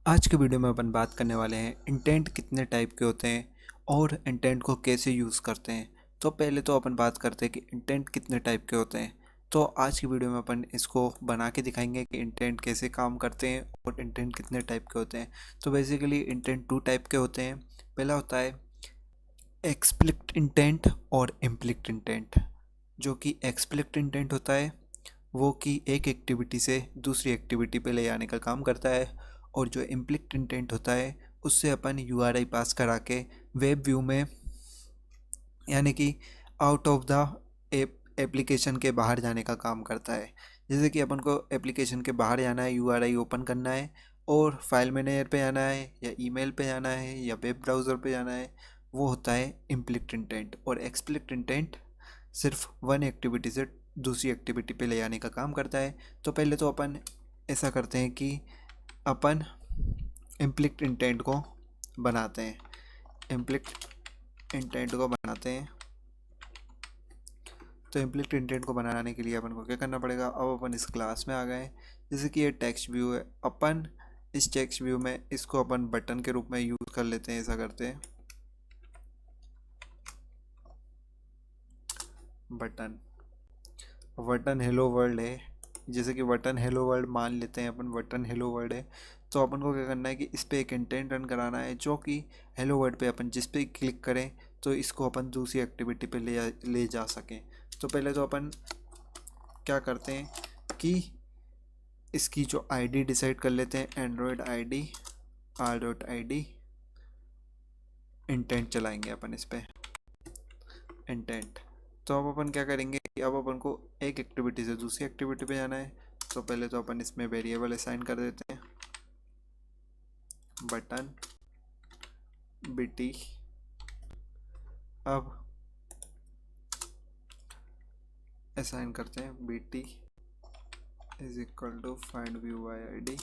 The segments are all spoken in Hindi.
आज के वीडियो में अपन बात करने वाले हैं इंटेंट कितने टाइप के होते हैं और इंटेंट को कैसे यूज़ करते हैं। तो पहले तो अपन बात करते हैं कि इंटेंट कितने टाइप के होते हैं। तो आज की वीडियो में अपन इसको बना के दिखाएंगे कि इंटेंट कैसे काम करते हैं और इंटेंट कितने टाइप के होते हैं। तो बेसिकली इंटेंट टू टाइप के होते हैं। पहला होता है एक्सप्लिक्ट इंटेंट और इम्प्लिक्ट इंटेंट। जो कि एक्सप्लिक्ट इंटेंट होता है वो कि एक एक्टिविटी से दूसरी एक्टिविटी पे ले जाने का काम करता है। और जो इम्प्लिक्ट इंटेंट होता है उससे अपन यूआरआई पास करा के वेब व्यू में, यानी कि आउट ऑफ द एप्लीकेशन के बाहर जाने का काम करता है। जैसे कि अपन को एप्लीकेशन के बाहर जाना है, यूआरआई ओपन करना है और फाइल मैनेजर पे जाना है या ईमेल पे जाना है या वेब ब्राउज़र पे जाना है, वो होता है इम्प्लिक्ट इंटेंट। और एक्सप्लिक्ट इंटेंट सिर्फ वन एक्टिविटी से दूसरी एक्टिविटी पे ले जाने का काम करता है। तो पहले तो अपन ऐसा करते हैं कि अपन इम्प्लिक्ट इंटेंट को बनाते हैं। इम्प्लिक्ट इंटेंट को बनाते हैं। तो इम्प्लिक्ट इंटेंट को बनाने के लिए अपन को क्या करना पड़ेगा, अब अपन इस क्लास में आ गए। जैसे कि ये टेक्स्ट व्यू है, अपन इस टेक्स्ट व्यू में इसको अपन बटन के रूप में यूज़ कर लेते हैं। ऐसा करते हैं बटन, बटन हेलो वर्ल्ड है। जैसे कि बटन हेलो वर्ल्ड मान लेते हैं अपन, बटन हेलो वर्ल्ड है। तो अपन को क्या करना है कि इस पर एक इंटेंट रन कराना है जो कि हेलो वर्ल्ड पे अपन जिस पे क्लिक करें तो इसको अपन दूसरी एक्टिविटी पे ले जा सकें। तो पहले तो अपन क्या करते हैं कि इसकी जो आईडी डिसाइड कर लेते हैं, एंड्रॉयड आईडी r.id इंटेंट चलाएंगे अपन इस पे इंटेंट। तो अब अपन क्या करेंगे कि अब अपन को एक एक्टिविटी से दूसरी एक्टिविटी पे जाना है। तो पहले तो अपन इसमें वेरिएबल असाइन कर देते हैं, बटन bt। अब असाइन करते हैं bt is equal to find view by id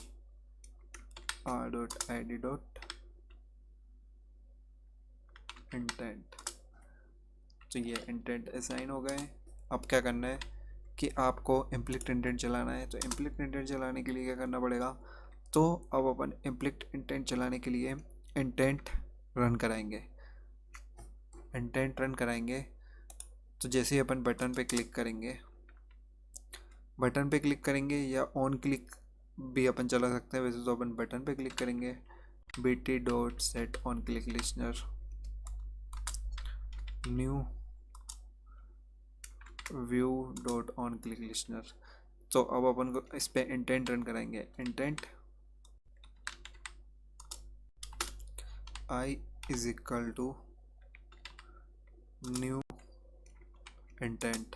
r.id dot intent. तो ये इंटेंट असाइन हो गए। अब क्या करना है कि आपको इम्प्लिक्ट इंटेंट चलाना है। तो इम्प्लिक्ट इंटेंट चलाने के लिए क्या करना पड़ेगा, तो अब अपन इम्प्लिक्ट इंटेंट चलाने के लिए इंटेंट रन कराएंगे। इंटेंट रन कराएंगे तो जैसे ही अपन बटन पे क्लिक करेंगे, बटन पे क्लिक करेंगे या ऑन क्लिक भी अपन चला सकते हैं। वैसे तो अपन बटन पे क्लिक करेंगे, bt dot set on click listener new view dot on click listener. तो अब अपन को इस पे इंटेंट रन कराएंगे। Intent i is equal to new intent.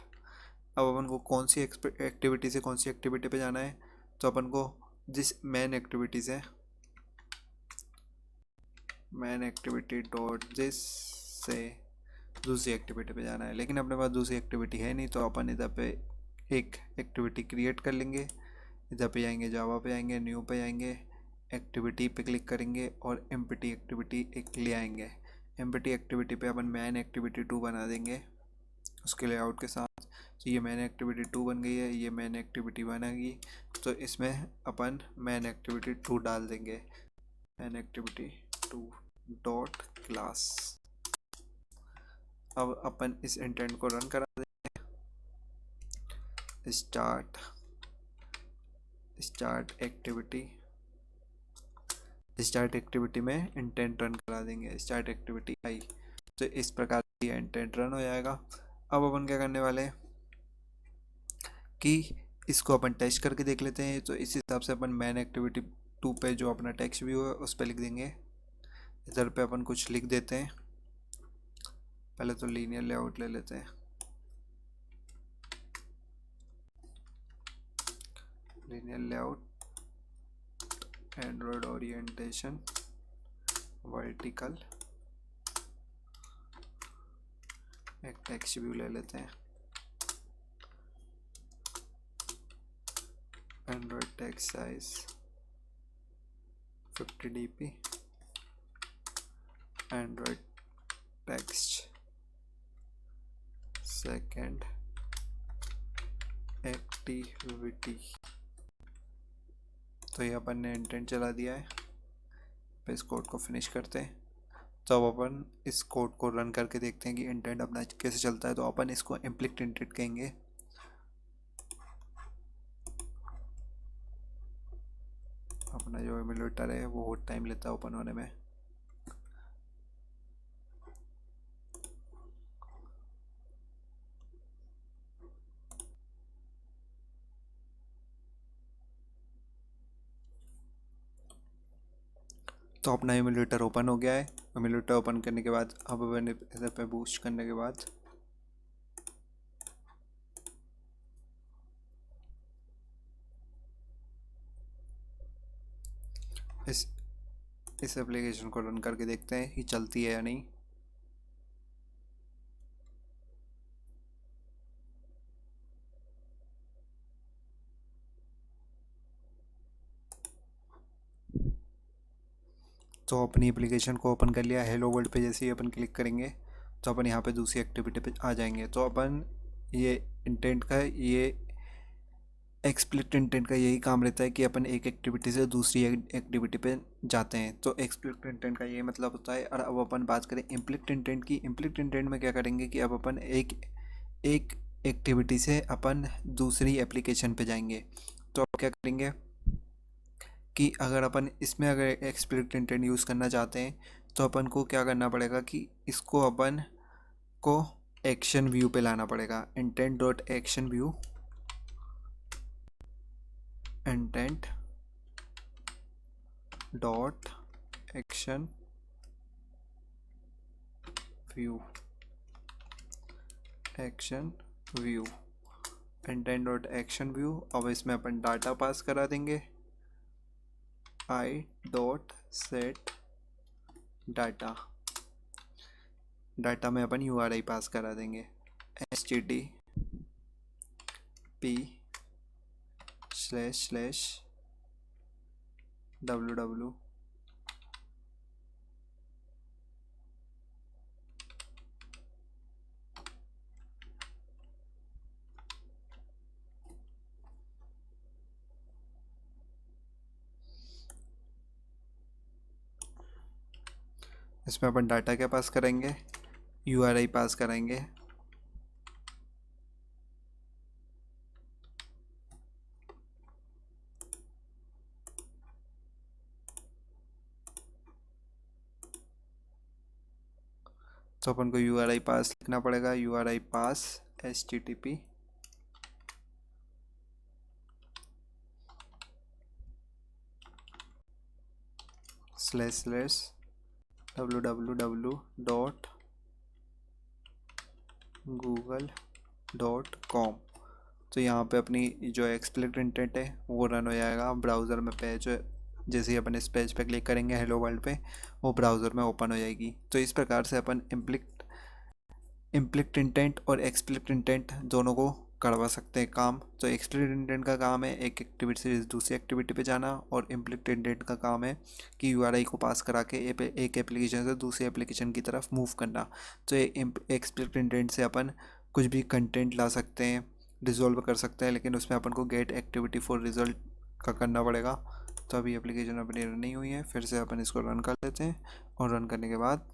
अब अपन को कौन सी एक्टिविटी से कौन सी एक्टिविटी पे जाना है, तो अपन को जिस मेन एक्टिविटी से मेन एक्टिविटी डॉट जिस से दूसरी एक्टिविटी पे जाना है। लेकिन अपने पास दूसरी एक्टिविटी है नहीं, तो अपन इधर पे एक एक्टिविटी क्रिएट कर लेंगे। इधर पे जाएंगे, जावा पे जाएंगे, न्यू पे जाएंगे, एक्टिविटी पे क्लिक करेंगे और एम्प्टी एक्टिविटी एक ले आएंगे। एम्प्टी एक्टिविटी पे अपन मैन एक्टिविटी 2 बना देंगे उसके लेआउट के साथ। तो ये मैन एक्टिविटी 2 बन गई है, ये मैन एक्टिविटी 1 आ गई। तो इसमें अपन मैन एक्टिविटी 2 डाल देंगे, मैन एक्टिविटी 2 डॉट क्लास। अब अपन इस इंटेंट को रन करा देंगे। स्टार्ट स्टार्ट एक्टिविटी में इंटेंट रन करा देंगे, स्टार्ट एक्टिविटी आई। तो इस प्रकार ये इंटेंट रन हो जाएगा। अब अपन क्या करने वाले हैं कि इसको अपन टेस्ट करके देख लेते हैं। तो इस हिसाब से अपन मैन एक्टिविटी 2 पे जो अपना टेक्स्ट व्यू है उस पर लिख देंगे। इधर पे अपन कुछ लिख देते हैं। पहले तो लीनियर लेआउट ले लेते हैं, linear layout Android orientation vertical. एक टेक्स्ट व्यू ले लेते हैं, Android text size 50 dp, Android text second activity. तो ये अपन ने इंटेंट चला दिया है। पे इस कोड को फिनिश करते हैं। तो अब अपन इस कोड को रन करके देखते हैं कि इंटेंट अपना कैसे चलता है। तो अपन इसको इम्प्लिक्ट इंटेंट कहेंगे। अपना जो एमुलेटर है वो बहुत टाइम लेता है ओपन होने में। तो अपना एमुलेटर ओपन हो गया है। एमुलेटर ओपन करने के बाद अब अपन इधर पे बूस्ट करने के बाद इस इस एप्लीकेशन को रन करके देखते हैं कि चलती है या नहीं। तो अपनी एप्लीकेशन को ओपन कर लिया। हेलो वर्ल्ड पे जैसे ही अपन क्लिक करेंगे तो अपन यहाँ पे दूसरी एक्टिविटी पे आ जाएंगे। तो अपन ये इंटेंट का ये एक्सप्लिसिट इंटेंट का यही काम रहता है कि अपन एक एक्टिविटी से दूसरी एक्टिविटी पे जाते हैं। तो एक्सप्लिसिट इंटेंट का ये मतलब होता है। और अब अपन बात करें इम्प्लिक्ट इंटेंट की। इम्प्लिक्ट इंटेंट में क्या करेंगे कि अब अपन एक एक एक्टिविटी से अपन दूसरी एप्लीकेशन पे जाएंगे। तो अब क्या करेंगे कि अगर अपन इसमें अगर एक्सप्लिसिट इंटेंट यूज़ करना चाहते हैं तो अपन को क्या करना पड़ेगा कि इसको अपन को एक्शन व्यू पे लाना पड़ेगा। Intent dot action view, intent dot action view, action view, intent dot action view. अब इसमें अपन डाटा पास करा देंगे। I dot set data, data में अपन URI पास करा देंगे। http//www इसमें अपन डाटा क्या पास करेंगे, URI पास करेंगे। तो अपन को URI पास लिखना पड़ेगा। URI पास http www.google.com। तो यहाँ पे अपनी जो एक्सप्लिसिट इंटेंट है वो रन हो जाएगा। ब्राउज़र में पेज जैसे ही अपन इस पेज पे क्लिक करेंगे हेलो वर्ल्ड पे, वो ब्राउज़र में ओपन हो जाएगी। तो इस प्रकार से अपन इम्प्लिक्ट इंटेंट और एक्सप्लिसिट इंटेंट दोनों को करवा सकते हैं काम। तो एक्सप्लिसिट इंटेंट का काम है एक एक्टिविटी से दूसरी एक्टिविटी पे जाना, और इम्प्लिक्ट इंटेंट का काम है कि URI को पास करा के एक एप्लीकेशन से दूसरी एप्लीकेशन की तरफ मूव करना। तो एक्सप्लिसिट इंटेंट से अपन कुछ भी कंटेंट ला सकते हैं, रिजॉल्व कर सकते हैं, लेकिन उसमें अपन को गेट एक्टिविटी फॉर रिजल्ट का करना पड़ेगा। तो अभी एप्लीकेशन अपनी रन नहीं हुई है, फिर से अपन इसको रन कर लेते हैं। और रन करने के बाद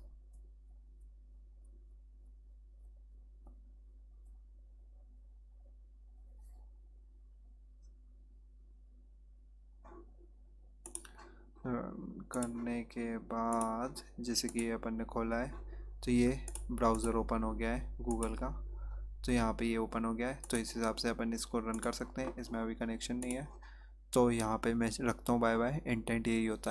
जैसे कि ये अपन ने खोला है तो ये ब्राउज़र ओपन हो गया है गूगल का। तो यहाँ पे ये ओपन हो गया है। तो इस हिसाब से अपन इसको रन कर सकते हैं। इसमें अभी कनेक्शन नहीं है। तो यहाँ पे मैं रखता हूँ बाय बाय। इंटेंट यही होता है।